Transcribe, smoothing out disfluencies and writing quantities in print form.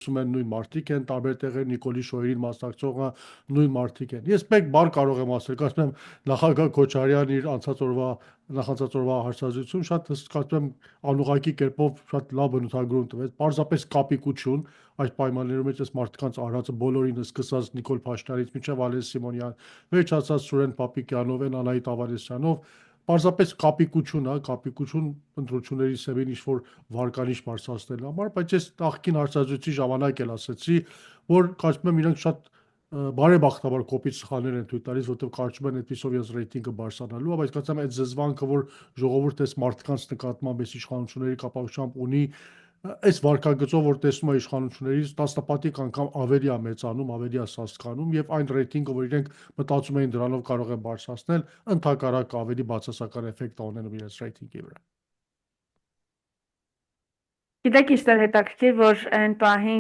են նույն մարդիկ են, տարբեր տեղեր Նիկոլի շոյերին մասնակցողը նույն մարդիկ են։ Ես մեկ բառ կարող եմ ասել, կարծում եմ նախագահ Քոչարյանն իր նախանցած օրվա հարցազրույցում շատ կարծում եմ անուղղակի կերպով շատ լավ բնութագրում տվեց, պարզապես կապիկություն այս պայմաններում այս մարդկանց արածը բոլորին սկսած Նիկոլ Փաշինյանից մինչև Վալերի Սիմոնյան, վերջացած Սուրեն Պապիկյանով, Անահիտ Ավանեսյանով, պարզապես կապիկություն, կապիկություն ընտրությունների սեւին ինչ-որ վարկանիշ բարձրացնելու համար, բայց ես նախկին հարցազրույցի ժամանակ էլ ասացի, որ կարծում եմ իրենք շատ բարեբախտաբար կոպիտ սխալներ են թույլ տալիս, որտեղ կարծում են այդպիսով ես ռեյտինգը բարձրանալու, բայց կարծում եմ այդ զզվանքը, որ ժողովուրդը այս մարդկանց նկատմամբ այս իշխանությունների կապակցությամբ ունի, այս վարկագծով, որ տեսնում է իշխանություններից 10 անգամ ավելի է մեծանում, ավելի է սաստկանում եւ այն ռեյտինգը, որ իրենք մտածում էին դրանով կարող են բարձրացնել, ընդհակառակ ավելի բացասական էֆեկտ ունենում իրենց ռեյտինգի վրա։ Գիտեք, ինչ հետաքրքիր, որ այն պահին